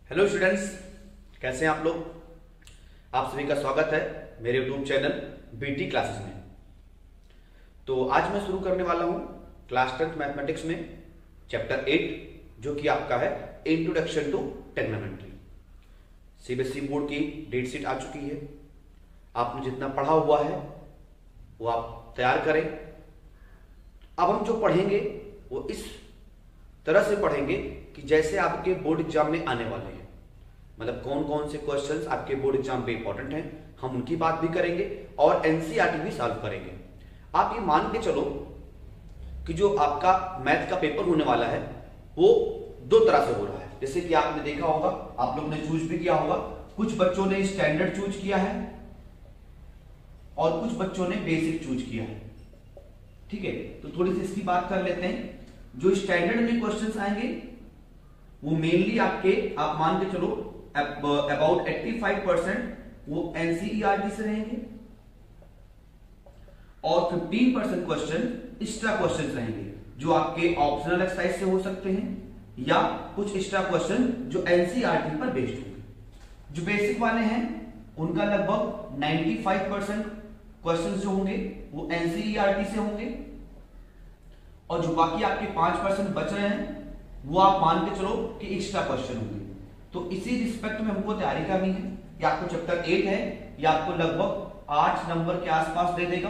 Hello students, कैसे हैं आप लोग। आप सभी का स्वागत है मेरे यूट्यूब चैनल बीटी क्लासेस में। तो आज मैं शुरू करने वाला हूं क्लास 10th मैथमेटिक्स में चैप्टर 8 जो कि आपका है introduction to trigonometry. CBSE board की डेट शीट आ चुकी है। आपने जितना पढ़ा हुआ है वो आप तैयार करें। अब हम जो पढ़ेंगे वो इस तरह से पढ़ेंगे कि जैसे आपके बोर्ड एग्जाम में आने वाले हैं, मतलब कौन कौन से क्वेश्चंस आपके बोर्ड एग्जाम पे इंपॉर्टेंट हैं, हम उनकी बात भी करेंगे और एनसीईआरटी भी सॉल्व करेंगे। आप ये मान के चलो कि जो आपका मैथ का पेपर होने वाला है वो दो तरह से हो रहा है। जैसे कि आपने देखा होगा, आप लोग ने चूज भी किया होगा, कुछ बच्चों ने स्टैंडर्ड चूज किया है और कुछ बच्चों ने बेसिक चूज किया है। ठीक है, तो थोड़ी सी इसकी बात कर लेते हैं। जो स्टैंडर्ड में क्वेश्चंस आएंगे वो मेनली आपके, आप मान के चलो अबाउट 85% वो एनसीईआरटी से रहेंगे और 15% क्वेश्चन एक्स्ट्रा क्वेश्चन रहेंगे जो आपके ऑप्शनल एक्सरसाइज से हो सकते हैं या कुछ एक्स्ट्रा क्वेश्चन जो एनसीईआरटी पर बेस्ड होंगे। जो बेसिक वाले हैं उनका लगभग 95% क्वेश्चन जो होंगे वो एनसीईआरटी से होंगे और जो बाकी आपके 5% बच रहे हैं वो आप मान के चलो कि एक्स्ट्रा क्वेश्चन होंगे। तो इसी रिस्पेक्ट में हमको तैयारी करनी है। या आपको चैप्टर 8 है, या आपको लगभग 8 नंबर के आसपास दे देगा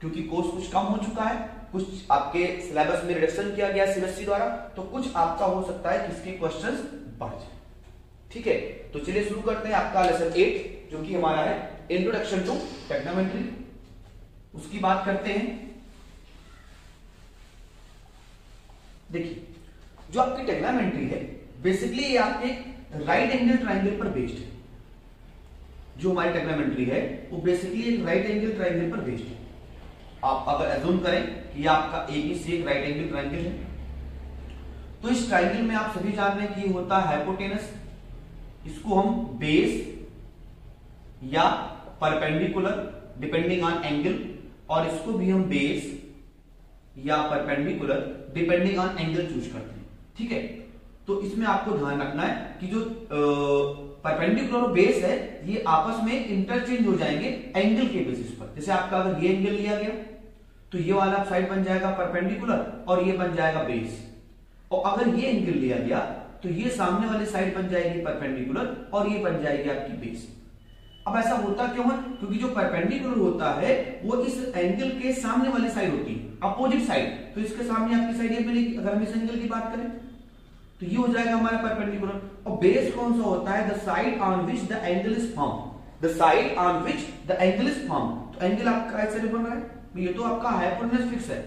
क्योंकि कोर्स कुछ कम हो चुका है, कुछ आपके सिलेबस में रिडक्शन किया गया सीबीएसई द्वारा, तो कुछ आपका हो सकता है कि इसके क्वेश्चंस बढ़ जाए। ठीक है, तो चलिए शुरू करते हैं आपका लेसन 8 जो कि हमारा है इंट्रोडक्शन टू ट्रिग्नोमेट्री। उसकी बात करते हैं। देखिए, जो आपकी ट्रिग्नोमेट्री है बेसिकली ये आपके राइट एंगल ट्रायंगल पर बेस्ड है। जो हमारी ट्रिग्नोमेट्री है वो बेसिकली एक राइट एंगल ट्रायंगल पर बेस्ड है। आप अगर एज्यूम करें कि ये आपका एबीसी एक राइट एंगल ट्रायंगल है, तो इस ट्रायंगल में आप सभी जान रहे हैं कि होता है हाइपोटेनस। इसको हम बेस या परपेंडिकुलर डिपेंडिंग ऑन एंगल, और इसको भी हम बेस या perpendicular depending on angle choose करते हैं। ठीक है, तो इसमें आपको ध्यान रखना है कि जो परपेंडिकुलर और बेस है ये आपस में इंटरचेंज हो जाएंगे एंगल के बेसिस पर। जैसे आपका अगर ये एंगल लिया गया तो ये वाला साइड बन जाएगा परपेंडिकुलर और ये बन जाएगा बेस, और अगर ये एंगल लिया गया तो ये सामने वाली साइड बन जाएगी परपेंडिकुलर और ये बन जाएगी आपकी बेस। अब ऐसा होता क्यों है? क्योंकि जो परपेंडिकुलर होता है वो इस एंगल के सामने वाली साइड होती है, अपोजिट साइड। तो इसके सामने आपकी साइड ये मिलेगी। अगर हम इस एंगल की बात करें तो ये हो जाएगा हमारा परपेंडिकुलर। और बेस कौन सा होता है? The side on which the angle is form. The side on which the angle is form. तो एंगल आपका ऐसे बन रहा है, ये तो आपका हाइपोटेनस फिक्स है,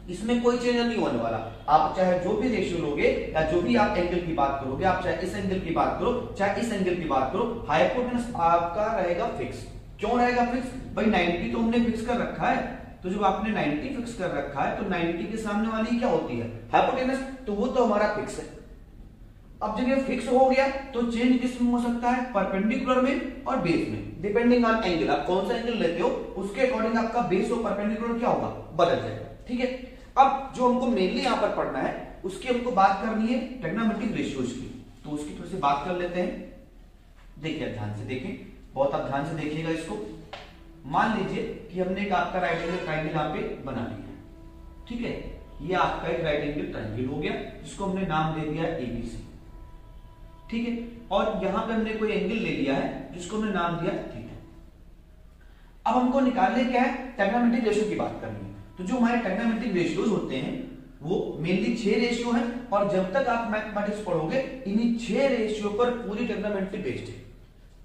इसमें कोई चेंज नहीं होने वाला। आप चाहे जो भी रेशियो लोगे या जो भी आप एंगल की बात करोगे, आप चाहे इस एंगल की बात करो चाहे इस एंगल की बात करो, हाइपोटेनस आपका रहेगा फिक्स। क्यों रहेगा फिक्स? भाई 90 तो हमने फिक्स कर रखा है, तो जब आपने 90 फिक्स कर रखा है तो 90 के सामने वाली क्या होती है? हाइपोटेनस। तो वो तो हमारा फिक्स है। अब जब ये फिक्स हो गया तो चेंज किस में हो सकता है? परपेंडिकुलर में और बेस में, डिपेंडिंग ऑन एंगल। आप कौन सा एंगल लेते हो उसके अकॉर्डिंग आपका बेस और परपेंडिकुलर क्या होगा? बदल जाएगा। ठीक है, अब जो हमको मेनली यहां पर पढ़ना है उसकी हमको बात करनी है ट्रिग्नोमेट्रिक रेशियोज की, तो उसकी थोड़ी सी बात कर लेते हैं। देखिए, ध्यान से देखें, बहुत आप ध्यान से देखिएगा इसको। मान लीजिए कि हमने एक आपका राइट एंगल ट्रायंगल यहां पे बना लिया। ठीक है, ये आपका एक राइट एंगल ट्रायंगल हो गया जिसको हमने नाम दे दिया एबीसी। ठीक है, और यहां पे हमने कोई एंगल ले लिया है जिसको हमने नाम दिया थीटा। अब हमको निकालने क्या है? ट्रिग्नोमेट्रिक रेशियो की बात करनी है। तो जो हमारे ट्रिग्नोमेट्रिक रेशियोज होते हैं वो मेनली 6 रेशियो हैं, और जब तक आप मैथमेटिक्स पढ़ोगे इन्हीं 6 रेशियो पर पूरी ट्रिग्नोमेट्री बेस्ड है।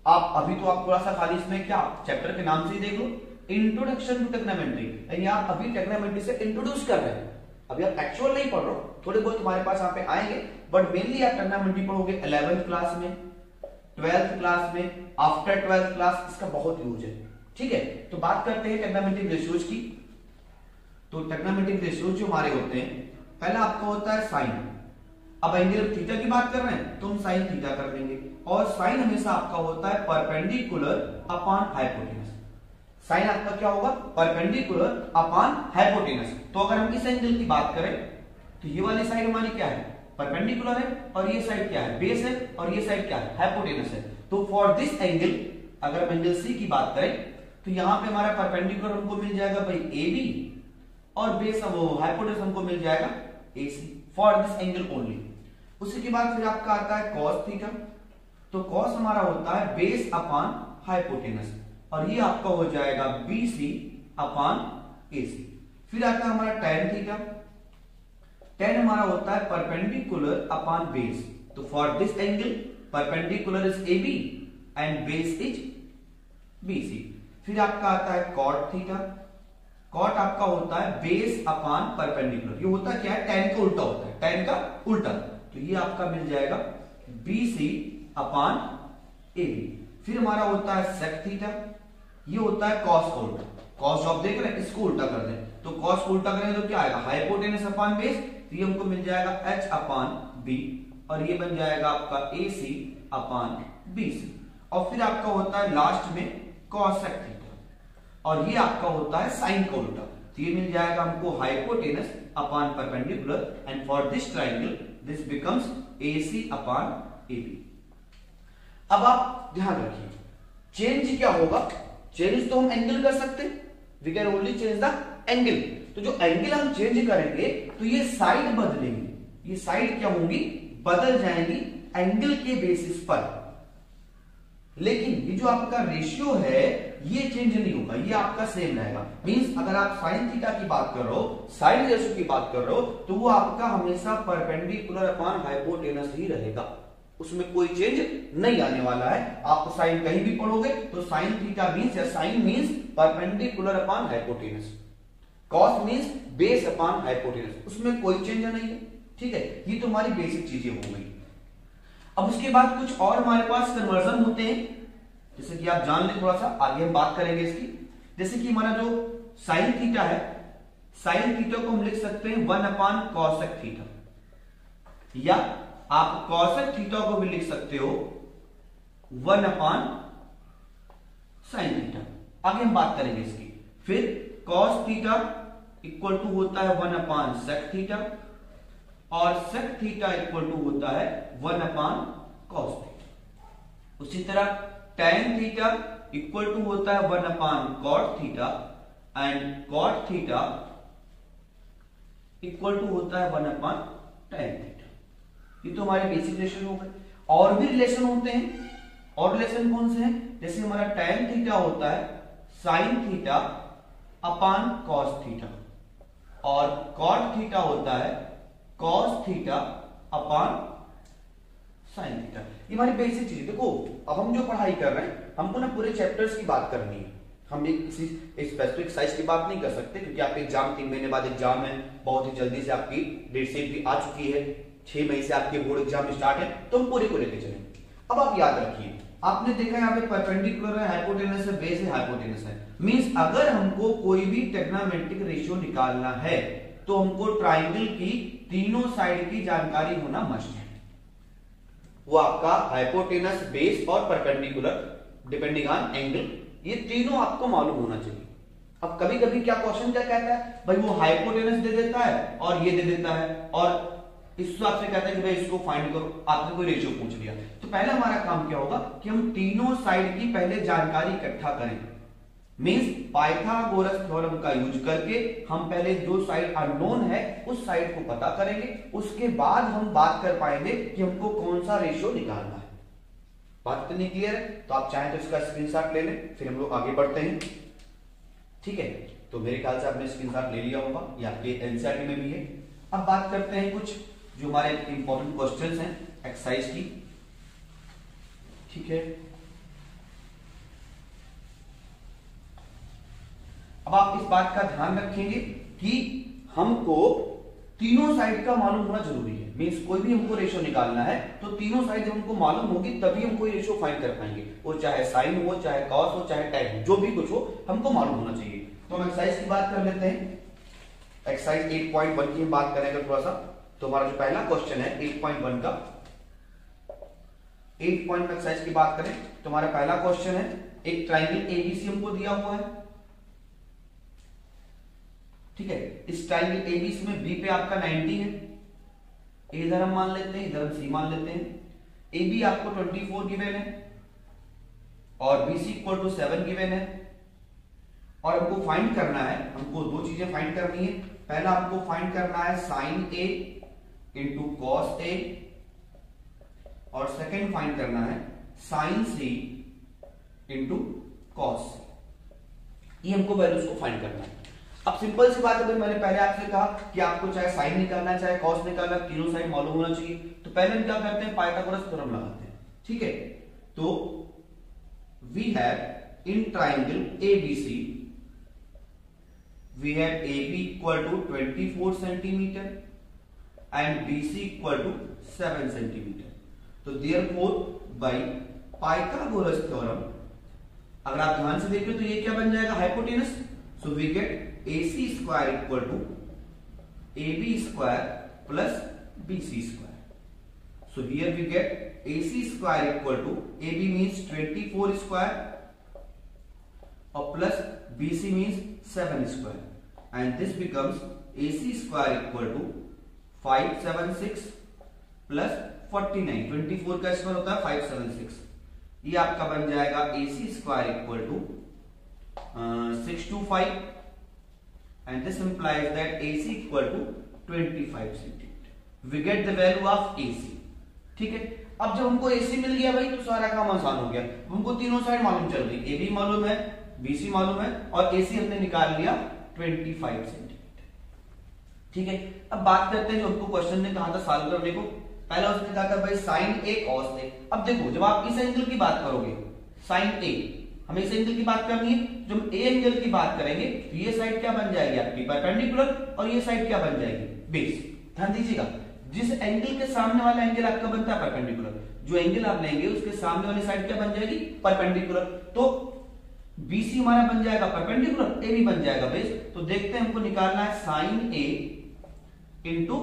आप अभी तो आप थोड़ा सा खाली इसमें क्या चैप्टर के नाम से ही देख लो, इंट्रोडक्शन टू ट्रिग्नोमेट्री, यानी आप अभी ट्रिग्नोमेट्री से इंट्रोड्यूस कर रहे हैं। अभी आप एक्चुअल नहीं पढ़ रहे हो, थोड़े बहुत तुम्हारे पास यहाँ पे आएंगे, बट मेनली आप ट्रिग्नोमेट्री पढ़ोगे 11th क्लास में, 12th क्लास में, आफ्टर 12th क्लास, इसका बहुत यूज है। ठीक है, तो बात करते हैं ट्रिग्नोमेट्रिक रेशियोज की। तो ट्रिग्नोमेट्रिक रेशियोज जो हमारे होते हैं, पहला आपका होता है साइन। अब एंगल थीटा की बात कर रहे हैं तो हम साइन थीटा कर देंगे, और साइन हमेशा आपका होता है परपेंडिकुलर अपॉन हाइपोटेनस। साइन आपका क्या होगा? Perpendicular upon hypotenuse. तो अगर हम इस एंगल की बात करें तो ये वाली साइड हमारी क्या है? परपेंडिकुलर है और ये साइड क्या है, बेस है, और ये साइड क्या है, हाइपोटेनस है। तो फॉर दिस एंगल, अगर हम एंगल सी की बात करें तो यहां पे हमारा परपेंडिकुलर हमको मिल जाएगा भाई ए बी, और बेस वो हाइपोटेनस हमको मिल जाएगा ए सी फॉर दिस एंगल ओनली। उसी के बाद फिर आपका आता है कॉस थीटा। तो कॉस हमारा होता है बेस अपॉन हाइपोटेनस, और ये आपका हो जाएगा बी सी अपॉन ए सी। फिर आता है हमारा tan थीटा। tan हमारा होता है परपेंडिकुलर अपॉन बेस। तो for this angle perpendicular is A B and base is B C. फिर आपका आता है cot थीटा। cot आपका होता है बेस अपॉन परपेंडिकुलर। ये होता क्या है, tan का उल्टा होता है, tan का उल्टा। तो ये आपका मिल जाएगा B C upon A B. फिर हमारा होता है sec थीटा। ये होता है cos का उल्टा। cos आप देख रहे हैं, इसको उल्टा कर दें तो cos को उल्टा करेंगे तो क्या आएगा, हाइपोटेनस अपॉन बेस। तो ये हमको मिल जाएगा h अपॉन बी, और ये बन जाएगा आपका ए सी अपॉन बी सी। और फिर आपका होता है लास्ट में cosec थीटा, और ये आपका होता है साइन का उल्टा। तो ये मिल जाएगा हमको hypotenuse upon perpendicular, and for this triangle this becomes A C upon A B. अब आप ध्यान रखिए, चेंज क्या होगा, चेंज तो हम एंगल कर सकते हैं, we can only change the angle. तो जो एंगल हम चेंज करेंगे तो ये साइड बदलेंगे, ये साइड क्या होंगी, बदल जाएंगी एंगल के बेसिस पर। लेकिन ये जो आपका रेशियो है ये चेंज नहीं होगा, ये आपका सेम रहेगा। मींस अगर आप साइन थीटा की बात कर रहे हो, साइन रेशियो की बात कर रहे हो, तो वो आपका हमेशा परपेंडिकुलर अपॉन हाइपोटेनस ही रहेगा, उसमें कोई चेंज नहीं आने वाला है। आप साइन कहीं भी पढ़ोगे तो साइन थीटा मींस या sine means perpendicular upon hypotenuse, cos means base upon hypotenuse, उसमें कोई चेंज नहीं है। ठीक है, ये तो हमारी बेसिक चीजें हो गई। अब उसके बाद कुछ और हमारे पास कन्वर्जन होते हैं, जैसे कि आप जान लें, थोड़ा सा आगे हम बात करेंगे इसकी। जैसे कि हमारा जो साइन थीटा है, साइन थीटा को हम लिख सकते हैं 1 अपॉन कॉसेक थीटा, या आप कॉसेक थीटा को भी लिख सकते हो 1 अपॉन साइन थीटा। आगे हम बात करेंगे इसकी। फिर कॉस थीटा इक्वल टू होता है 1 अपॉन सेक थीटा, और सेक थीटा इक्वल टू होता है 1 अपॉन कॉस थीटा। उसी तरह tan थीटा इक्वल टू होता है 1 upon cot theta, and cot theta equal to होता है 1 अपॉन tan थीटा। ये तो हमारे बेसिक रिलेशन हो गए। और भी रिलेशन होते हैं, और रिलेशन कौन से हैं, जैसे हमारा tan थीटा होता है sin theta upon cos theta, और cot थीटा होता है cos theta upon sin theta. ये हमारी बेसिक चीज। देखो अब हम जो पढ़ाई कर रहे हैं, हमको ना पूरे चैप्टर्स की बात करनी है, हम एक किसी स्पेसिफिक साइज की बात नहीं कर सकते, क्योंकि आपके एग्जाम 3 महीने बाद एग्जाम है, बहुत ही जल्दी से आपकी डेट शीट भी आ चुकी है, 6 मई से आपके बोर्ड एग्जाम स्टार्ट है, तो हम पूरे को लेके चलेंगे। अब आप याद रखिए, आपने देखा यहाँ पे परपेंडिकुलर है, हाइपोटेनस है, बेस है, हाइपोटेनस है। मींस अगर हमको कोई भी ट्रिग्नोमेट्रिक रेशियो निकालना है तो हमको ट्राइंगल की तीनों साइड की जानकारी होना मस्ट है। वो आपका हाइपोटेनस, बेस और परपेंडिकुलर डिपेंडिंग ऑन एंगल, ये तीनों आपको मालूम होना चाहिए। अब कभी कभी क्या क्वेश्चन क्या कहता है, भाई वो हाइपोटेनस दे देता है और ये दे देता है, और इस हिसाब से कहता है कि भाई इसको फाइंड करो, आपने कोई रेशियो पूछ लिया। तो पहले हमारा काम क्या होगा कि हम तीनों साइड की पहले जानकारी इकट्ठा करें। मींस पाइथागोरस थ्योरम का यूज करके हम पहले जो साइड अननोन है उस साइड को पता करेंगे, उसके बाद हम बात कर पाएंगे कि हमको कौन सा रेशियो निकालना है। बात इतनी क्लियर है? तो आप चाहें तो इसका स्क्रीनशॉट ले लें, फिर हम लोग आगे बढ़ते हैं। ठीक है, तो मेरे ख्याल से आपने स्क्रीनशॉट ले लिया होगा, ये आपके एनसीईआरटी में भी है। अब बात करते हैं कुछ जो हमारे इंपॉर्टेंट क्वेश्चंस हैं एक्सरसाइज की। ठीक है, अब आप इस बात का ध्यान रखेंगे कि हमको तीनों साइड का मालूम होना जरूरी है। मींस कोई भी हमको रेशियो निकालना है तो तीनों साइड जब हमको मालूम होगी तभी हम कोई रेशियो फाइंड कर पाएंगे, वो चाहे साइन हो, चाहे कॉस हो, चाहे tan हो, जो भी कुछ हो हमको मालूम होना चाहिए। तो हम एक्सरसाइज की बात कर लेते हैं। एक्सरसाइज 8.1 की हम बात करेंगे थोड़ा सा। तो हमारा जो पहला क्वेश्चन है 8.1 का, 8 पॉइंट एक्सरसाइज की बात करें तो हमारा पहला क्वेश्चन है, एक ट्राइंगल एबीसी हमको दिया हुआ है। ठीक है, इस ट्राइंगल एबीसी में बी पे आपका 90 है, ए इधर हम मान लेते हैं, इधर हम सी मान लेते हैं। ए बी आपको 24 गिवन है और B C equal to 7 given है। और हमको फाइंड करना है, हमको दो चीजें फाइंड करनी है। पहला हमको फाइंड करना है sign A into cos A, और सेकेंड फाइंड करना है साइन सी इंटू कॉस सी। ये हमको वैल्यूज को फाइंड करना है। अब सिंपल सी बात है, मैंने पहले आपसे कहा कि आपको चाहे साइन निकालना है चाहे कॉस निकालना है, तीनों साइड मालूम होना चाहिए। तो पहले हम क्या करते हैं, पाइथागोरस थ्योरम लगाते हैं। ठीक है, तो we have in triangle ABC we have AB equal to 24 centimetre and BC equal to 7 centimetre. तो देयरफॉर बाय पाइथागोरस थ्योरम अगर आप ध्यान से देखिए तो ये क्या बन जाएगा, hypotenuse. So we get AC square equal to AB square plus BC square. So here we get AC square equal to AB means 24 square और plus BC means 7 square, and this becomes AC square equal to 576 plus 49। 24 का square होता है 576। ये आपका बन जाएगा AC square equal to 625 and this implies that AC equal to 25 centimeter. We get the value of AC। ठीक है, अब जब हमको AC मिल गया भाई तो सारा काम आसान हो गया। हमको तीनों साइड मालूम चल रही, AB मालूम है, BC मालूम है और AC हमने निकाल लिया 25 सेंटीमीटर। ठीक है, अब बात करते हैं जो हमको क्वेश्चन ने कहा था सॉल्व करने को। पहला उसने कहा था भाई साइन ए कॉस ए। अब देखो जब आप इस एंगल की बात करोगे साइन ए, हमें इस एंगल की बात करनी है। जब ए एंगल की बात करेंगे तो ये साइड क्या बन जाएगी आपकी, परपेंडिकुलर, और ये साइड क्या बन जाएगी, बेस। ध्यान दीजिएगा, जिस एंगल के सामने वाला एंगल आपका बनता है परपेंडिकुलर, जो एंगल आप लेंगे उसके सामने वाली साइड क्या बन जाएगी, परपेंडिकुलर। तो BC हमारा बन जाएगा परपेंडिकुलर, AB बन जाएगा बेस। तो देखते हैं हमको निकालना है sine A into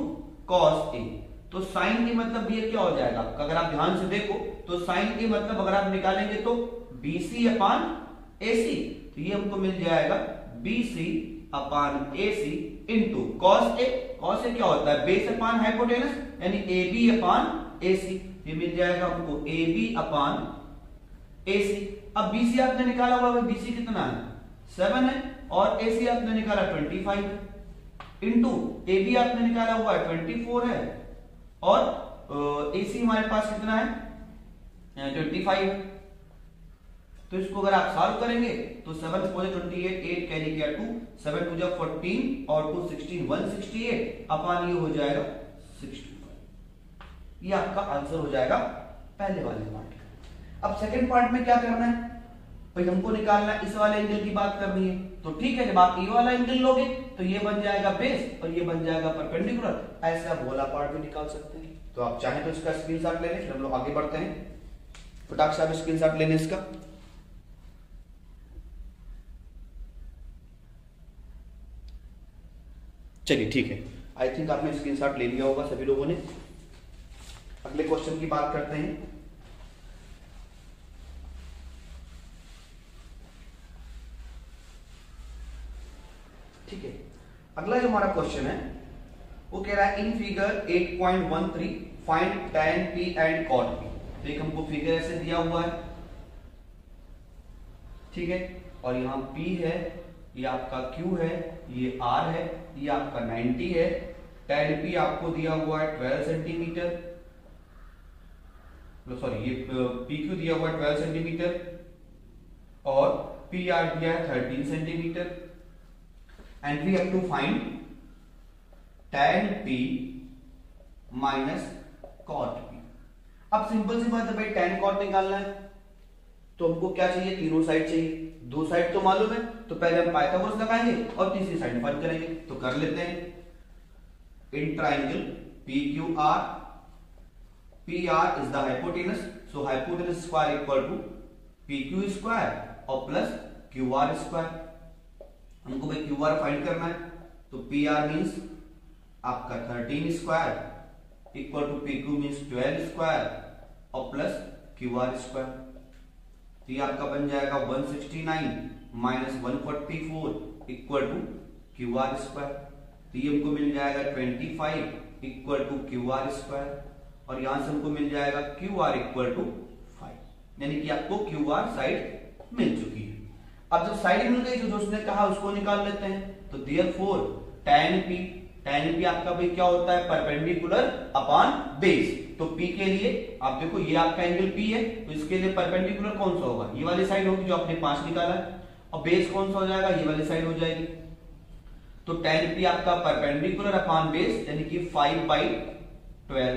cos A। तो साइन A मतलब ये क्या हो जाएगा, अगर आप ध्यान से देखो तो साइन A मतलब अगर आप निकालेंगे तो BC अपान AC। तो ये हमको मिल जाएगा BC upon AC into cos A। Cos A क्या होता है, बेस अपान हाइपोटेनस, यानी AB अपान AC। ये मिल जाएगा हमको AB अपान AC। अब BC आपने निकाला हुआ है, BC कितना है 7 है और AC आपने निकाला 25 है, इंटू AB आपने निकाला हुआ है 24 है और AC हमारे पास कितना है 25 है। तो इसको अगर आप सॉल्व करेंगे तो 7 4 28, 8 कैरी किया 2, 7 2 14 और 2 16, 168 अपान ये हो जाएगा 65। ये आपका आंसर हो जाएगा पहले वाले पार्ट। अब सेकंड पार्ट में क्या करना है भाई, हमको निकालना है इस वाले एंगल की बात करनी है। तो ठीक है, जब आप ये वाला एंगल लोगे तो ये बन जाएगा बेस और ये बन जाएगा परपेंडिकुलर। ऐसे आप वाला पार्ट भी निकाल सकते हैं। तो आप चाहें तो इसका स्क्रीनशॉट ले लें, फिर हम लोग आगे बढ़ते हैं। फटाक से आप स्क्रीनशॉट ले लें इसका। चलिए ठीक है, आई थिंक आपने स्क्रीनशॉट ले लिया होगा सभी लोगों ने। अगले क्वेश्चन की बात करते हैं। ठीक है, अगला जो हमारा क्वेश्चन है वो कह रहा है in figure 8.13 find tan P and cot P। तो एक हमको फिगर ऐसे दिया हुआ है, ठीक है, और यहाँ P है, ये आपका Q है, ये R है, ये आपका 90 है। tan P आपको दिया हुआ है 12 सेंटीमीटर, सॉरी ये PQ दिया हुआ है 12 सेंटीमीटर और PR दिया है 13 centimetre. And we have to find tan P minus cot P। अब सिंपल सी बात है भाई, tan cot निकालना है तो हमको क्या चाहिए, तीनों साइड चाहिए। दो साइड तो मालूम है, तो पहले हम पाइथागोरस लगाएंगे और तीसरी साइड फाइंड करेंगे। तो कर लेते हैं। In triangle PQR, PR is the hypotenuse, so hypotenuse square equal to PQ square और प्लस QR स्क्वायर। हमको भाई QR फाइंड करना है, तो PR मींस आपका 13 square equal to PQ means 12 square और प्लस QR स्क्वायर। तो ये आपका बन जाएगा 169 minus 144 equal to QR square. तो ये हमको मिल जाएगा 25 equal to Q R square, और यहां से हमको मिल जाएगा क्यू आर इक्वल टू 5, यानी कि आपको क्यू आर साइड मिल चुकी है। अब जब साइड मिल गई जो उसने कहा उसको निकाल लेते हैं, तो देयरफॉर tan p आपका भाई क्या होता है, परपेंडिकुलर अपॉन बेस। तो p के लिए आप देखो ये आपका एंगल p है, तो इसके लिए परपेंडिकुलर कौन सा होगा, ये वाली साइड होगी जो आपने 5 निकाला है, और बेस कौन सा हो जाएगा, ये वाली साइड हो जाएगी। तो tan p आपका परपेंडिकुलर अपॉन बेस यानी कि 5/12।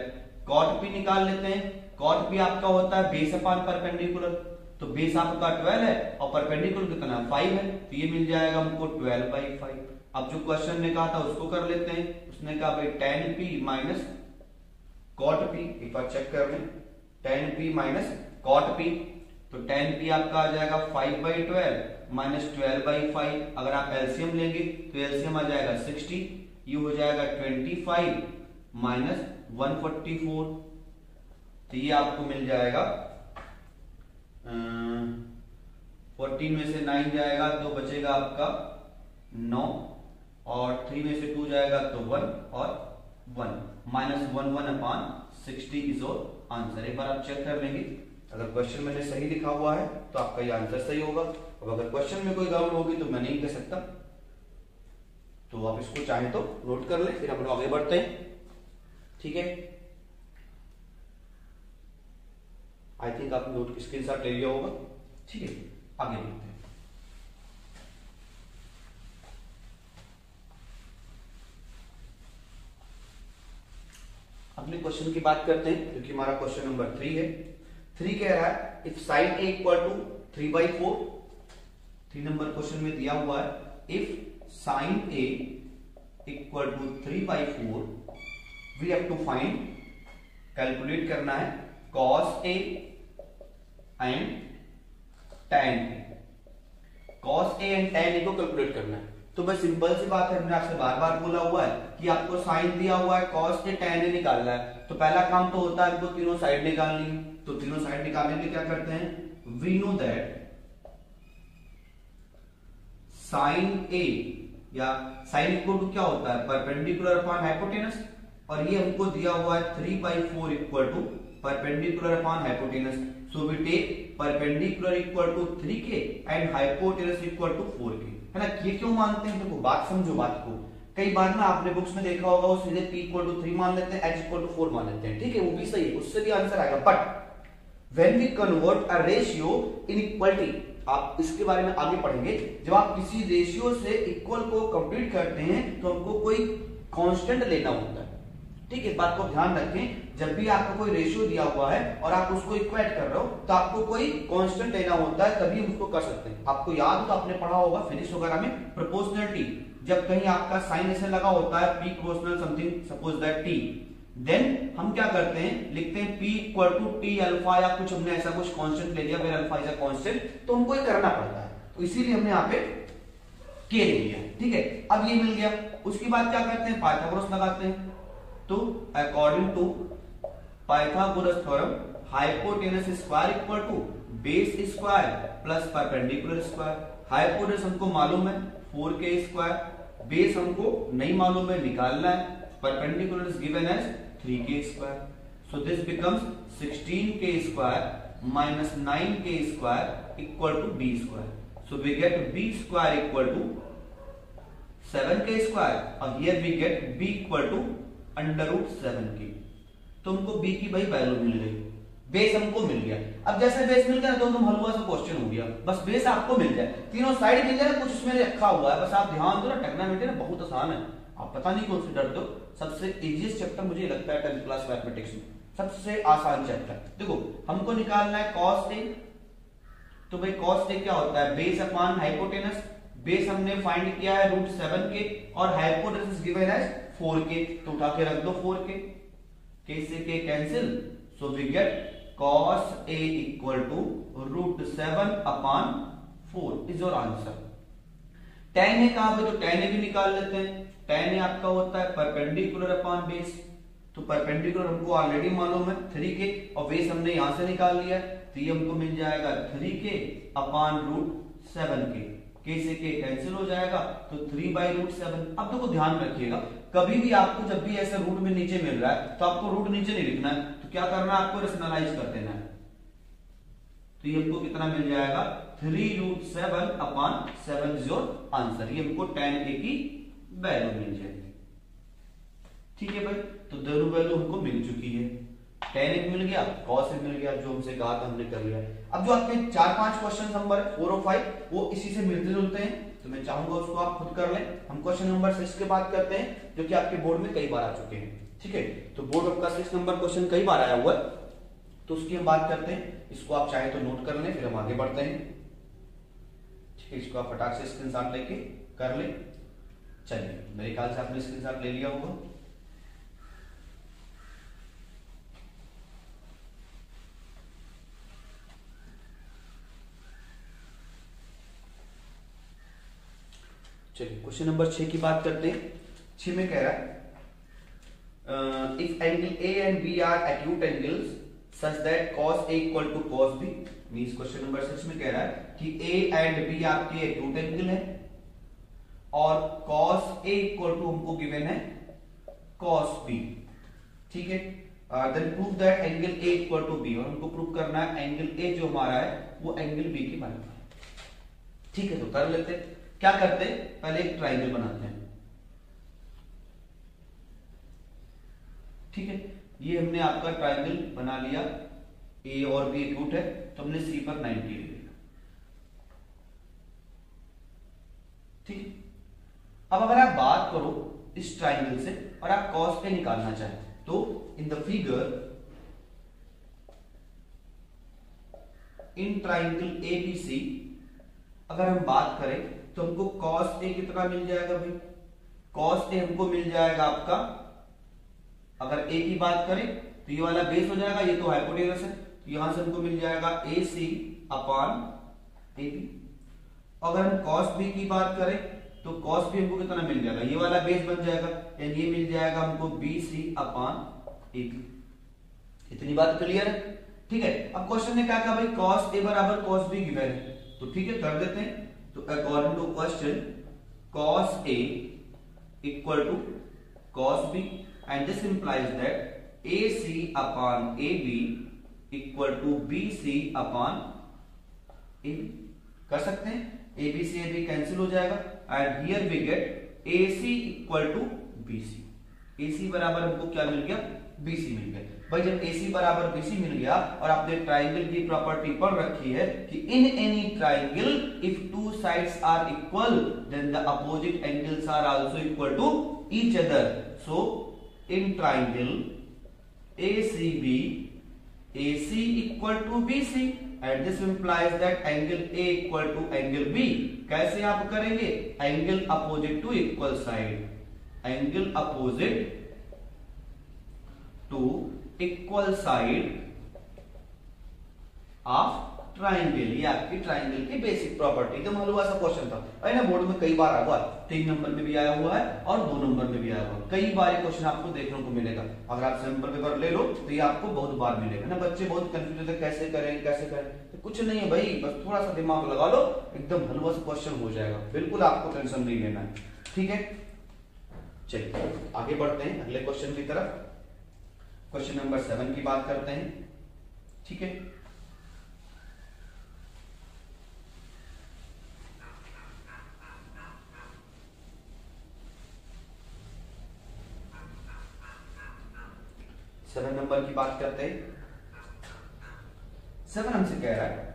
cot p निकाल लेते हैं, cot p आपका होता है बेस अपॉन परपेंडिकुलर, तो बेस आपका 12 है और परपेंडिकुलर कितना 5 है, तो ये मिल जाएगा हमको 12/5। अब जो क्वेश्चन ने कहा था उसको कर लेते हैं, उसने कहा भाई tan p minus cot p, एक बार चेक कर लें, tan p minus cot p, तो tan p आपका आ जाएगा 5/12 माइनस 12/5। अगर आप एलसीएम लेंगे तो एलसीएम आ जाएगा 60, ये हो जाएगा 25 माइनस 144, तो ये आपको मिल जाएगा 14 में से 9 जाएगा तो बचेगा आपका 9, और 3 में से 2 जाएगा तो 1 और 1 माइनस 1/60 इज योर आंसर। एक बार आप चेक कर लेंगे, अगर क्वेश्चन मैंने सही लिखा हुआ है तो आपका ये आंसर सही होगा, और अगर क्वेश्चन में कोई गड़बड़ होगी तो मैं नहीं कह सकता, तो आप इसको चाहे तो नोट कर लें, फिर हम लोग आगे बढ़ते हैं। ठीक है, आई थिंक आपने नोट स्क्रीनशॉट ले लिया होगा। ठीक है, आगे बढ़ते हैं। अगले क्वेश्चन की बात करते हैं, क्योंकि हमारा क्वेश्चन नंबर 3 है। 3 कह रहा है if sine a equal to 3/4, 3 number question में दिया हुआ है if sine a equal to 3/4 we have to find, calculate करना है cos a and tan a। cos a and tan a को कैलकुलेट करना है, तो बस सिंपल सी बात है, हमने आपसे बार बार बोला हुआ है कि आपको साइन दिया हुआ है, cos a tan a निकालना है, तो पहला काम तो होता है आपको तीनों साइड निकालनी। तो तीनों साइड निकालने के लिए क्या करते हैं, we know that sine a या साइन इक्वल टू क्या होता है, परपेंडिकुलर अपॉन हाइपोटेनस, और ये हमको दिया हुआ है 3/4 equal to perpendicular upon hypotenuse. So we take perpendicular equal to 3k and hypotenuse equal to 4k, है ना। ये क्यों मानते हैं, देखो बात समझो बात को, कई बार ना आपने बुक्स में देखा होगा वो सीधे p इक्वल टू 3 मान लेते हैं, h इक्वल टू 4 मान लेते हैं, ठीक है, वो भी सही है, उससे भी आंसर आएगा। But when we convert a ratio in equality, आप इसके बारे में आगे पढ़ेंगे, जब आप किसी रेशियो से इक्वल को कंप्लीट करते हैं तो हमको कोई कांस्टेंट लेना होता है, ठीक है। बात को ध्यान रखें, जब भी आपको कोई रेशियो दिया हुआ है और आप उसको इक्वेट कर रहे हो तो आपको कोई कांस्टेंट लेना होता है, तभी हम उसको कर सकते हैं। आपको याद हो तो आपने पढ़ा होगा फिजिक्स वगैरह में प्रोपोर्शनलिटी, जब कहीं आपका साइन ऐसे लगा होता है p proportional something suppose that t, then हम क्या करते हैं, लिखते हैं p equal to t alpha, या कुछ हमने ऐसा कुछ कांस्टेंट ले लिया, where alpha is a constant, तो हमको ये करना पड़ता है, तो इसीलिए हमने यहाँ पे k ले लिया, ठीक है। अब ये मिल गया, उसके बाद क्या करते हैं, पाइथागोरस लगाते हैं। तो according to Pythagoras theorem, hypotenuse square equal to base square plus perpendicular square. Hypotenuse हमको मालूम है 4k स्क्वायर, बेस हमको नहीं मालूम है, निकालना है, perpendicular is given as 3k square. So this becomes 16k square minus 9k square equal to b square. So we get b square equal to 7k square, और here we get b equal to √7k। तो हमको b की भाई value मिल गई, base हमको मिल गया। अब जैसे बेस मिल गया तो तुम हलवा सा क्वेश्चन हो गया, बस बेस आपको मिल जाए, तीनों साइड मिल जाए, कुछ उसमें रखा हुआ है, बस आप ध्यान दो ना, ट्रिग्नोमेट्री ना बहुत आसान है, आप पता नहीं कौन से डरते हो। सबसे इजीएस्ट चैप्टर मुझे लगता है 10th क्लास मैथमेटिक्स में, सबसे आसान चैप्टर। देखो हमको निकालना है cos a, तो भाई cos a क्या होता है, बेस अपॉन हाइपोटेनस, बेस हमने फाइंड किया है √7k और हाइपोटेनस गिवन है 4k, तो उठा के रख दो 4k, k से k cancel, so we get cos a equal to √7 upon 4 is your answer. tan a कहां पे, तो tan a भी निकाल लेते हैं, tan a आपका होता है परपेंडिकुलर अपॉन बेस, तो परपेंडिकुलर हमको ऑलरेडी मालूम है 3k, और बेस हमने यहां से निकाल लिया, तो ये हमको मिल जाएगा 3k अपॉन √7k, k से k कैंसिल हो जाएगा, तो 3/√7। अब देखो ध्यान रखिएगा, कभी भी आपको जब भी ऐसा रूट में नीचे मिल रहा है तो आपको रूट नीचे नहीं लिखना है, तो क्या करना है, आपको रेशनलाइज कर देना है। तो ये हमको कितना मिल जाएगा, 3√7/7 इज योर आंसर। ये हमको tan a की वैल्यू मिल जाएगी। ठीक है भाई, तो दोनों वैल्यू हमको मिल चुकी है, tan a मिल गया, cos a मिल गया, जो हमसे कहा था हमने कर लिया। अब जो आपके 4-5 क्वेश्चन नंबर 4 और 5 वो इसी से मिलते जुलते हैं, तो मैं चाहूंगा उसको आप खुद कर लें। हम क्वेश्चन नंबर 6 की बात करते हैं, जो कि आपके बोर्ड में कई बार आ चुके हैं। ठीक है, तो बोर्ड आपका 6 नंबर क्वेश्चन कई बार आया हुआ है, तो उसकी हम बात करते हैं। इसको आप चाहे तो नोट कर लें, फिर हम आगे बढ़ते हैं। ठीक है, इसको आप फटाक से स्क्रीनशॉट लेके कर लें। चलिए, मेरे ख्याल से आपने स्क्रीनशॉट ले लिया होगा। चलिए, क्वेश्चन नंबर 6 की बात करते हैं। 6 में कह रहा है if angle A and B are acute angles such that cos a equal to cos b, means question number 6 में कह रहा है कि a एंड b आपके एक्यूट एंगल है और cos a इक्वल टू हमको गिवन है cos b। ठीक है, then prove that angle a equal to b, और हमको प्रूव करना है एंगल a जो हमारा है वो एंगल b के बराबर है। ठीक है, तो कर लेते हैं। क्या करते हैं, पहले एक ट्राइंगल बनाते हैं। ठीक है, ये हमने आपका ट्राइंगल बना लिया, ए और बी एक्यूट है, तो हमने सी पर 90 ले लिया। ठीक, अब अगर आप बात करो इस ट्राइंगल से और आप cos a निकालना चाहें, तो in the figure in triangle ABC अगर हम बात करें तो हमको cos a कितना मिल जाएगा भाई, cos a हमको मिल जाएगा आपका, अगर a की बात करें तो ये वाला बेस हो जाएगा, ये तो हाइपोटेनस है, तो यहां से हमको मिल जाएगा AC अपॉन AB। अगर हम cos b की बात करें तो cos b हमको कितना मिल जाएगा, ये वाला बेस बन जाएगा, यानी ये मिल जाएगा हमको BC अपॉन AB। इतनी बात क्लियर है। ठीक है, अब क्वेश्चन ने क्या कहा भाई, cos a बराबर cos b गिवन है, तो ठीक है कर देते हैं। तो according to question cos a equal to cos b and this implies that AC upon AB equal to BC upon AB। कर सकते हैं, AB से AB कैंसिल हो जाएगा and here we get AC equal to BC। AC बराबर हमको क्या मिल गया, BC मिल गया। भाई जब AC बराबर BC मिल गया और आपने ट्राइंगल की प्रॉपर्टी पढ़ रखी है कि in any triangle if two sides are equal then the opposite angles are also equal to each other. So in triangle ACB AC equal to BC and this implies that angle A equal to angle B। कैसे आप करेंगे, angle opposite to equal side, angle opposite to equal side of triangle. ये आपकी triangle की basic property, एकदम हलवा सा question था, है ना, बोर्ड में कई बार आया हुआ है, 3 नंबर में भी आया हुआ है और 2 नंबर में भी आया हुआ है, कई बार ये क्वेश्चन आपको देखने को मिलेगा। अगर आप सैंपल पेपर ले लो तो ये आपको बहुत बार मिलेगा ना। बच्चे बहुत कंफ्यूज है, कैसे करें कैसे करें, तो कुछ नहीं है भाई, बस थोड़ा सा दिमाग लगा लो, एकदम हलवा सा क्वेश्चन हो जाएगा, बिल्कुल आपको टेंशन नहीं लेना है। ठीक है, चलिए आगे बढ़ते हैं अगले क्वेश्चन की तरफ। क्वेश्चन नंबर 7 की बात करते हैं। ठीक है, सेवन नंबर की बात करते हैं। 7 हमसे कह रहा है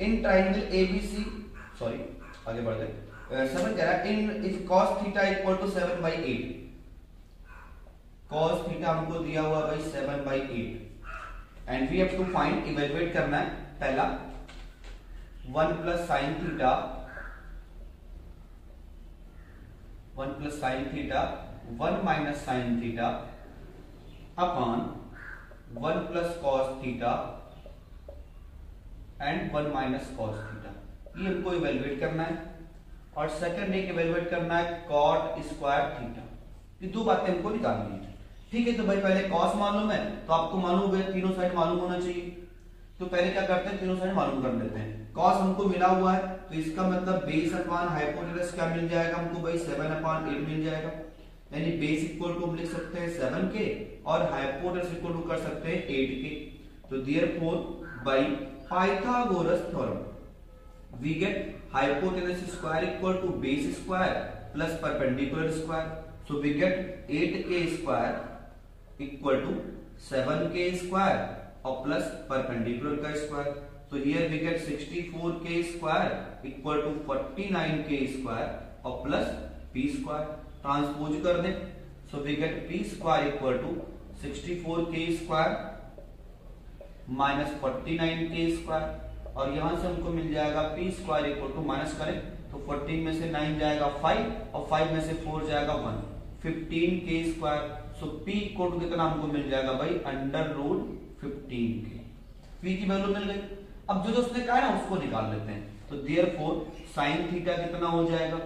इन ट्राइंगल ABC, सॉरी आगे बढ़ते हैं। 7 कह रहा है in if cos theta equal to 7/8, cos theta हमको दिया हुआ भाई 7/8 and we have to find, evaluate करना है। पहला 1 plus sine theta, 1 plus sine theta 1 minus sine theta upon 1 plus cos theta and 1 minus cos theta, ये हमको evaluate करना है। और सेकंड एक इवैल्यूएट करना है कॉट स्क्वायर थीटा। ये 2 बातें हमको निकालनी है। ठीक है, तो भाई पहले कॉस मालूम है तो आपको मालूम है तीनों साइड मालूम होना चाहिए, तो पहले क्या करते हैं, तीनों साइड मालूम कर लेते हैं। कॉस हमको मिला हुआ है तो इसका मतलब बेस अपॉन हाइपोटेनस क्या मिल जाएगा हमको भाई, 7/8 मिल जाएगा। यानी बेस इक्वल टू हम लिख सकते हैं 7k और हाइपोटेनस इक्वल टू कर सकते हैं 8k। तो therefore by Pythagoras theorem we get hypotenuse square equal to base square plus perpendicular square. So we get 8k square equal to 7k square और प्लस परपेंडिकुलर का square. So here we get 64k square equal to 49k square और plus p square। Transpose कर दें, so we get p square equal to 64k square minus 49k square और यहां से हमको मिल जाएगा p square equal to minus करें तो 14 में से 9 जाएगा 5 और 5 में से 4 जाएगा 1, 15k square। so p equal to कितना हमको मिल जाएगा भाई अंडर रूट 15k। p की वैल्यू मिल गई। अब जो उसने कहा ना उसको निकाल लेते हैं। तो देयरफॉर sin थीटा कितना हो जाएगा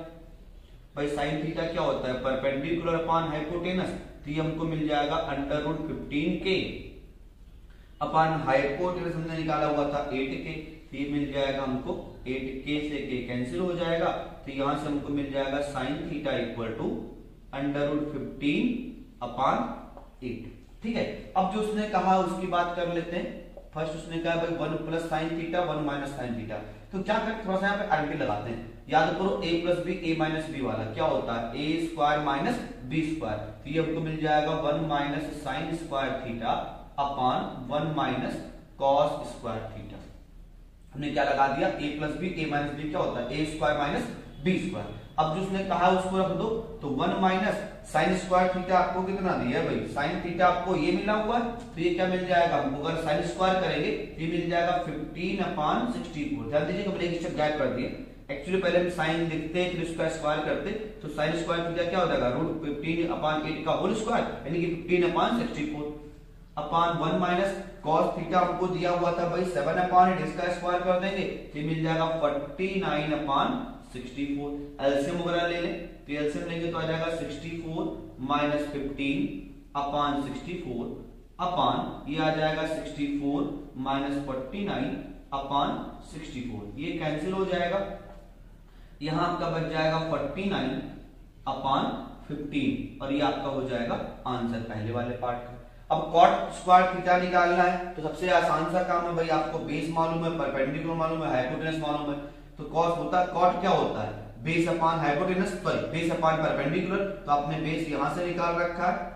भाई, sin थीटा क्या होता है परपेंडिकुलर अपॉन हाइपोटेनस। तो ये हमको मिल जाएगा under root 15k upon hypotenuse हमने निकाला हुआ था 8k। तो ये मिल जाएगा हमको 8k से k कैंसिल हो जाएगा। तो यहां से हमको मिल जाएगा sin theta equal to under root 15 upon 8। ठीक है, अब जो उसने कहा उसकी बात कर लेते हैं। फर्स्ट उसने कहा भाई 1 plus sine theta 1 minus sine theta. तो क्या करें, थोड़ा सा यहाँ पे आरटी लगाते हैं। याद करो a plus B a minus B वाला क्या होता है a square minus B square. तो ये हमको मिल जाएगा 1 minus sine square theta upon 1 minus cos square theta. हमने क्या लगा दिया a plus B a minus B क्या होता है a square minus B square. अब जो उसने कहा उसको रख दो। तो 1 माइनस साइन स्क्वायर थीटा आपको कितना दिया भाई, साइन थीटा आपको ये मिला हुआ है। तो ये क्या मिल जाएगा हमको, अगर साइन स्क्वायर करेंगे ये मिल जाएगा 15 अपॉन 64। ध्यान दीजिए मैंने एक स्टेप गायब कर दिए। एक्चुअली पहले हम साइन लिखते फिर उसका स्क्वायर करते। तो साइन स्क्वायर थीटा क्या हो जाएगा रूट 15 अपॉन 8 का होल स्क्वायर यानी कि 15 upon 64 upon 1 minus cos theta हमको दिया हुआ था भाई 7 अपॉन 8, इसका स्क्वायर कर देंगे तो मिल जाएगा 49 अपॉन 64। एलसीएम वगैरह ले लें तो एलसीएम लेंगे तो आ जाएगा 64 माइनस 15 अपॉन 64 अपॉन ये आ जाएगा 64 माइनस 49 अपॉन 64। ये कैंसिल हो जाएगा, यहां आपका बच जाएगा 49 अपॉन 15 और ये आपका हो जाएगा आंसर पहले वाले पार्ट का। अब कॉट स्क्वायर थीटा निकालना है तो सबसे आसान सा काम है भाई, आपको बेस मालूम है, परपेंडिकुलर मालूम है, हाइपोटेनस मालूम है। तो कॉस होता है, कॉट क्या होता है base upon hypotenuse, sorry base upon perpendicular. तो आपने बेस यहां से निकाल रखा है,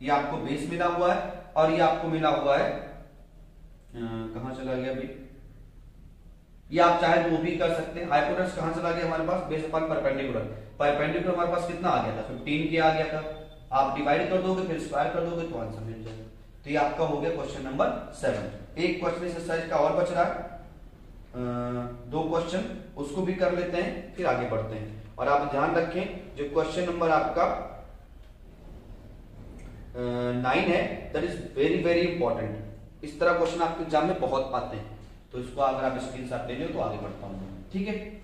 ये आपको बेस मिला हुआ है और ये आपको मिला हुआ है कहां चला गया भाई, ये आप चाहे वो भी कर सकते हैं। हाइपोटेनस कहां चला गया हमारे पास, बेस अपॉन परपेंडिकुलर। परपेंडिकुलर हमारे पास कितना आ गया था 15 के आ गया था। आप डिवाइड कर दोगे फिर स्क्वायर कर दोगे तो आंसर मिल जाएगा। तो ये आपका हो गया क्वेश्चन नंबर 7। एक क्वेश्चन इस एक्सरसाइज का और बच रहा है, 2 क्वेश्चन उसको भी कर लेते हैं फिर आगे बढ़ते हैं। और आप ध्यान रखें जो क्वेश्चन नंबर आपका 9 है that is very very important. इस तरह क्वेश्चन आपके एग्जाम में बहुत आते हैं, तो इसको अगर आप स्क्रीनशॉट ले लो तो आगे बढ़ता हूं। ठीक है,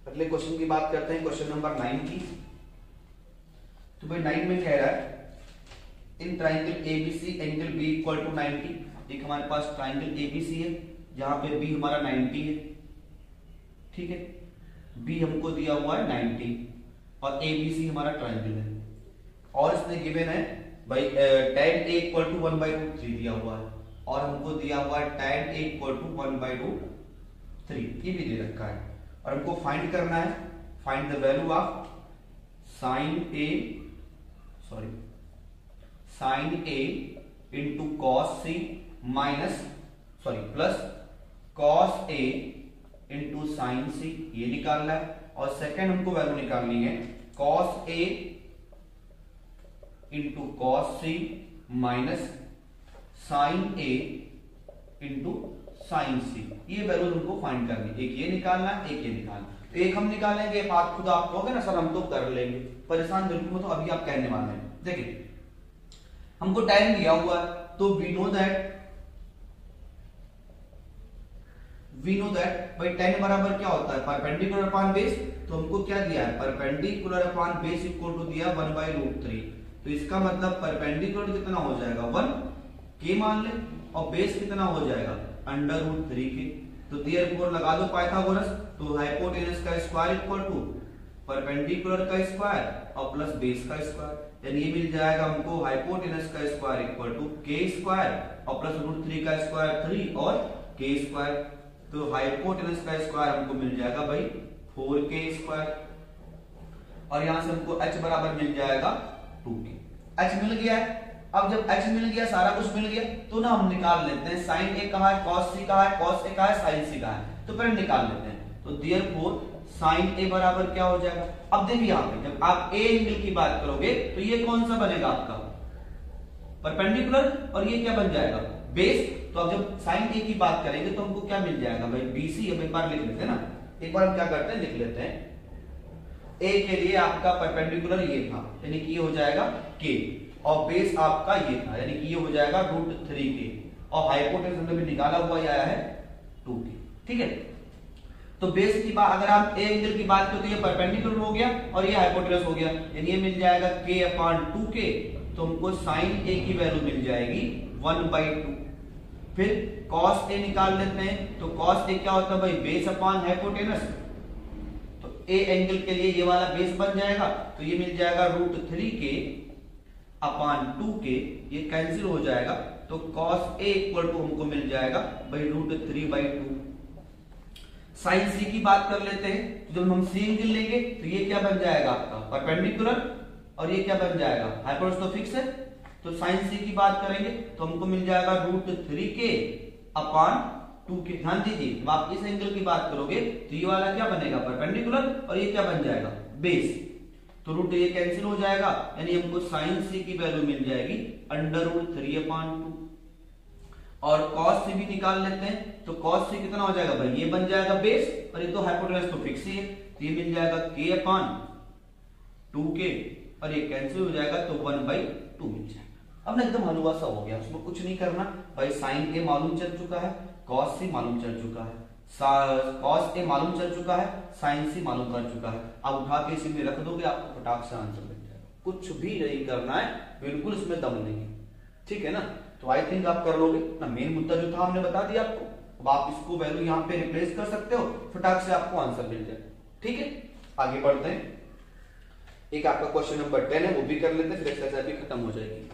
अगले क्वेश्चन की बात करते हैं, क्वेश्चन नंबर 9 की। तो भाई 9 में कह रहा है in triangle ABC angle B equal to 90। एक हमारे पास ट्राइंगल एबीसी है जहां पे बी हमारा 90 है। ठीक है, बी हमको दिया हुआ है 90 और एबीसी हमारा ट्राइंगल है। और इसने गिवन है भाई tan a इक्वल टू 1/√3 दिया हुआ है और हमको दिया हुआ है tan a इक्वल टू 1/√3 ये भी दे रखा है। और हमको फाइंड करना है, find the value of sine A into cos C minus plus cos A into sine C, ये निकालना है। और सेकेंड हमको वैल्यू निकालनी है cos A into cos C minus sine A into sine C, ये वैल्यू हमको फाइंड करनी है। एक ये निकालना है, एक ये निकालना है। तो एक हम निकालेंगे, बात खुद आप कहोगे ना सर हम तो कर लेंगे, परेशान बिल्कुल मत हो, अभी आप कहने वाले हैं। देखिए हमको tan दिया हुआ है तो वी नो दैट भाई tan बराबर क्या होता है परपेंडिकुलर अपॉन बेस। तो हमको क्या दिया है perpendicular upon base equal to दिया 1/√3। तो इसका मतलब परपेंडिकुलर कितना हो जाएगा 1 के मान ले और बेस कितना हो जाएगा √3 के। तो देयरफॉर लगा दो पाइथागोरस, तो हाइपोटेनस का स्क्वायर इक्वल टू परपेंडिकुलर का स्क्वायर और प्लस बेस का स्क्वायर, यानी ये मिल जाएगा हमको हाइपोटेनस का स्क्वायर इक्वल टू के स्क्वायर और प्लस √3 का स्क्वायर 3 और के स्क्वायर। तो हाइपोटेनस का स्क्वायर हमको मिल जाएगा भाई 4k स्क्वायर और यहां से हमको h बराबर मिल जाएगा 2k। h मिल गया है। अब जब h मिल गया, सारा कुछ मिल गया, तो ना हम निकाल लेते हैं साइन a कहा है, cos c कहा है, cos a कहा है, साइन c कहा है, तो पहले निकाल लेते हैं। तो देयरफॉर साइन a बराबर क्या हो जाएगा। अब देखिए यहाँ पे जब आप a एंगल की बात करोगे तो ये कौन सा बनेगा आपका परपेंडिकुलर और ये क्या बन जाएगा बेस। तो अब जब साइन a की बात करेंगे तो हमको क्या मिल जाएगा भाई BC। अब एक बार लिख लेते हैं ना, एक बार हम क्या करते हैं लिख लेते हैं। a के लिए आपका परपेंडिकुलर ये था यानी कि ये हो जाएगा k और बेस आपका ये था यानी कि ये हो जाएगा √3k और हाइपोटेनस हमने भी निकाला हुआ आया है 2k। ठीक है, तो बेस की बात अगर आप ए एंगल की बात करें तो ये परपेंडिकुलर हो गया और ये हाइपोटेनस हो गया, यानी ये मिल जाएगा k/2k। तो हमको साइन a की वैल्यू मिल जाएगी 1/2। फिर cos a निकाल लेते हैं, तो cos a क्या होता है भाई बेस अपॉन हाइपोटेनस। तो a एंगल के लिए ये वाला बेस बन जाएगा, तो ये मिल जाएगा √3k/2k, ये कैंसिल हो जाएगा। तो cos a इक्वल टू हमको मिल जाएगा भाई √3/2। साइन c की बात कर लेते हैं, तो जब हम c एंगल लेंगे तो ये क्या बन जाएगा आपका परपेंडिकुलर और ये क्या बन जाएगा हाइपोटेनस तो फिक्स है। तो साइन c की बात करेंगे तो हमको मिल जाएगा √3k/2k। ध्यान दीजिए जब आप इस एंगल की बात करोगे तो ये वाला क्या बनेगा परपेंडिकुलर और ये क्या बन जाएगा बेस। तो रूट ये कैंसिल हो जाएगा, यानी हमको साइन c की वैल्यू मिल जाएगी √3/2 और cos c भी निकाल लेते हैं। तो cos c कितना हो जाएगा भाई ये बन जाएगा बेस और ये तो हाइपोटेनस तो फिक्स ही है, तो ये मिल जाएगा k/2k और ये कैंसिल हो जाएगा तो 1/2 मिल जाएगा। अब ना एकदम हलवा सा हो गया, उसमें कुछ नहीं करना भाई। साइन a मालूम चल चुका है, cos c मालूम चल चुका है, cos a मालूम चल चुका है, साइन c मालूम कर चुका है। अब उठा के इसी में रख दोगे आपको फटाक से आंसर मिल जाएगा। कुछ भी नहीं करना है, बिल्कुल इसमें दम नहीं है। ठीक है ना, तो आई थिंक आप कर लोगे ना। मेन मुद्दा जो था हमने बता दिया आपको, अब आप इसको वैल्यू यहाँ पे रिप्लेस कर सकते हो, फटाक से आपको आंसर मिल जाए। ठीक है, आगे बढ़ते हैं। एक आपका क्वेश्चन नंबर 10 है, वो भी कर लेते हैं, फिर एक्सरसाइज भी खत्म हो जाएगी।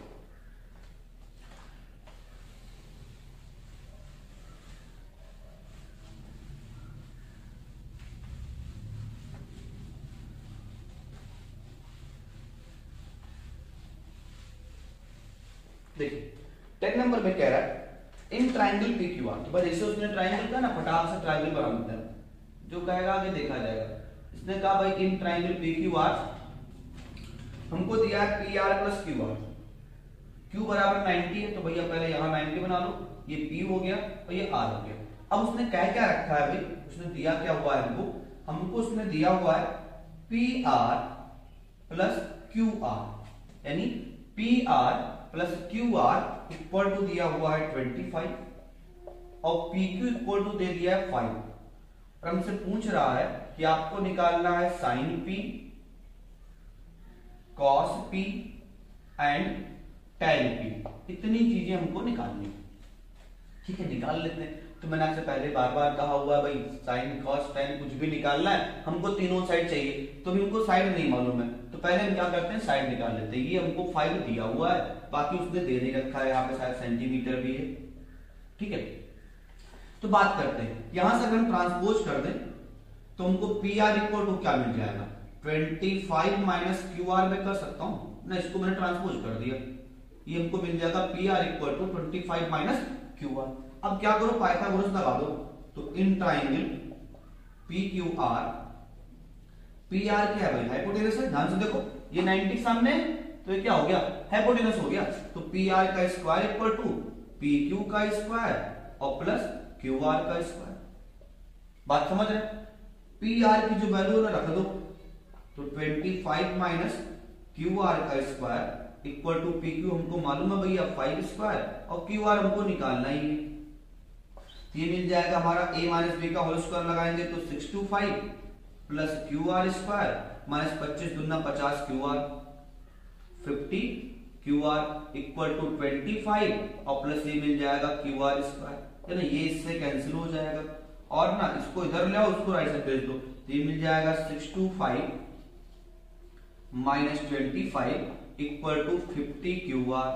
देखिए 10 नंबर में कह रहा है इन ट्राइंगल PQR। तो बस जैसे उसने ट्राइंगल का ना फटाक से ट्राइंगल बना देता है, जो कहेगा आगे देखा जाएगा। इसने कहा भाई इन ट्राइंगल PQR हमको दिया है PR + QR। Q बराबर 90 है, तो भैया पहले यहां 90 बना लो, ये P हो गया और ये R हो गया। अब उसने क्या रखा है भाई, उसने दिया क्या हुआ है हमको उसने दिया हुआ है PR + QR, यानी PR + QR इक्वल टू दिया हुआ है 25 और PQ इक्वल टू दे दिया है 5। और हमसे पूछ रहा है कि आपको निकालना है sine P, cos P and tan P। इतनी चीजें हमको निकालनी है। ठीक है, निकाल लेते हैं। तो मैंने आपसे पहले बार कहा हुआ है भाई साइन cos tan कुछ भी निकालना है हमको तीनों साइड चाहिए, तो हमको साइड नहीं मालूम है, तो पहले हम क्या करते हैं साइड निकाल लेते हैं। ये हमको 5 दिया हुआ है, बाकी उसने दे नहीं रखा है, यहाँ पे शायद सेंटीमीटर भी है। ठीक है, तो बात करते हैं यहां से अगर हम ट्रांसपोज कर दें तो हमको PR इक्वल टू क्या मिल जाएगा 25 - QR में कर सकता हूं ना, इसको मैंने ट्रांसपोज कर दिया, ये हमको मिल जाएगा PR इक्वल टू 25 - QR। अब क्या करो पाइथागोरस लगा दो, तो इन ट्राइंगल PQR, PR क्या है भाई हाइपोटेनस है। ध्यान से देखो ये 90 सामने तो ये क्या हो गया हाइपोटेनस हो गया, तो PR का स्क्वायर इक्वल टू PQ का स्क्वायर और प्लस QR का स्क्वायर। बात समझ रहे, PR की जो वैल्यू है रख दो, तो 25 - QR का स्क्वायर इक्वल टू PQ हमको मालूम है भैया 5 स्क्वायर और QR हमको निकालना ही है। ये मिल जाएगा हमारा a - b का होल स्क्वायर लगाएंगे तो 625 प्लस QR स्क्वायर -25 दूना 50 QR 50 Q R equal to 25 और प्लस ये मिल जाएगा क्यू आर स्क्वायर, है ना, ये इससे कैंसिल हो जाएगा और ना इसको इधर ले आओ, उसको राइट साइड भेज दो, तो ये मिल जाएगा 625 minus 25 equal to 50 Q R,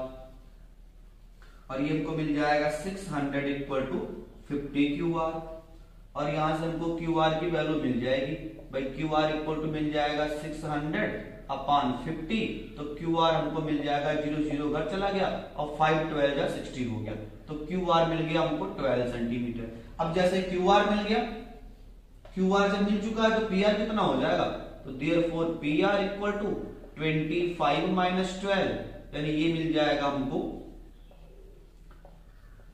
और ये हमको मिल जाएगा 600 इक्वल टू 50 क्यू आर, और यहां से हमको क्यू आर की वैल्यू मिल जाएगी भाई, क्यू आर इक्वल टू मिल जाएगा 600 अपॉन 50, तो क्यू आर हमको मिल जाएगा 0 0 घर चला गया और 5 12 जा 60 हो गया, तो क्यू आर मिल गया हमको 12 सेंटीमीटर। अब जैसे क्यू आर मिल गया, क्यू आर जब मिल चुका है तो पी आर कितना हो जाएगा, तो therefore P R equal to 25 minus 12, यानी ये मिल जाएगा हमको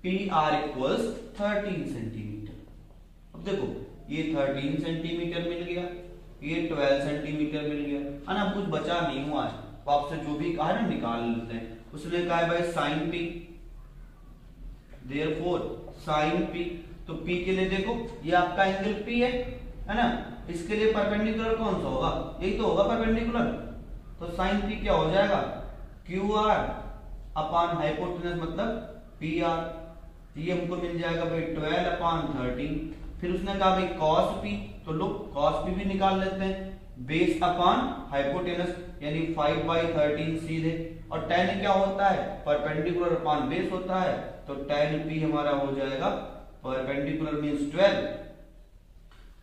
पी आर इक्वल्स 13 सेंटीमीटर। अब देखो ये 13 सेंटीमीटर मिल गया, ये 12 सेंटीमीटर मिल गया, है ना, कुछ बचा नहीं हुआ है, तो आपसे जो भी कहा ना निकाल लेते हैं। उसने कहा है भाई sine P, therefore sine P, तो पी के लिए देखो ये आपका एंगल पी है ना, इसके लिए परपेंडिकुलर कौन सा होगा, यही तो होगा परपेंडिकुलर, तो साइन पी क्या हो जाएगा, क्यू आर अपॉन हाइपोटेनस मतलब पी आर, ये हमको मिल जाएगा भाई 12 अपॉन 13। फिर उसने कहा भाई कॉस पी, तो लो कॉस पी भी निकाल लेते हैं, बेस अपॉन हाइपोटेनस यानी 5/13 सीधे, और tan क्या होता है, परपेंडिकुलर अपॉन बेस होता है, तो tan p हमारा हो जाएगा परपेंडिकुलर मींस 12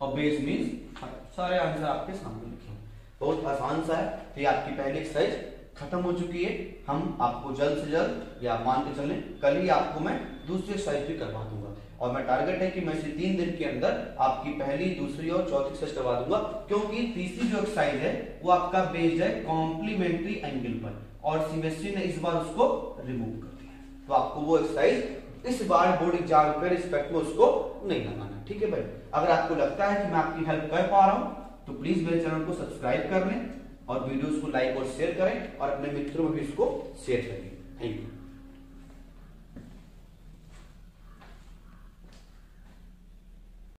और बेस मींस 5। सारे आंसर आपके सामने लिखे हैं, बहुत आसान सा है। तो ये आपकी पहली एक्सरसाइज खत्म हो चुकी है। हम आपको जल्द से जल्द या मान के चलें कल ही आपको मैं दूसरी एक्सरसाइज भी करवा दूंगा, और मैं टारगेट है कि मैं इसे 3 दिन के अंदर आपकी पहली, दूसरी और चौथी एक्सरसाइज करवा दूंगा, क्योंकि तीसरी जो एक्सरसाइज है वो आपका बेस्ड है कॉम्प्लीमेंट्री एंगल पर, और सिमेट्री ने इस बार उसको रिमूव कर दिया, तो आपको वो एक्सरसाइज इस बार बोर्ड एग्जाम के रिस्पेक्ट में उसको नहीं लगाना, ठीक है भाई। अगर आपको लगता है कि मैं आपकी हेल्प कर पा रहा हूं तो प्लीज मेरे चैनल को सब्सक्राइब कर लें और वीडियोस को लाइक और शेयर करें और अपने मित्रों में भी इसको शेयर करें। Thank you.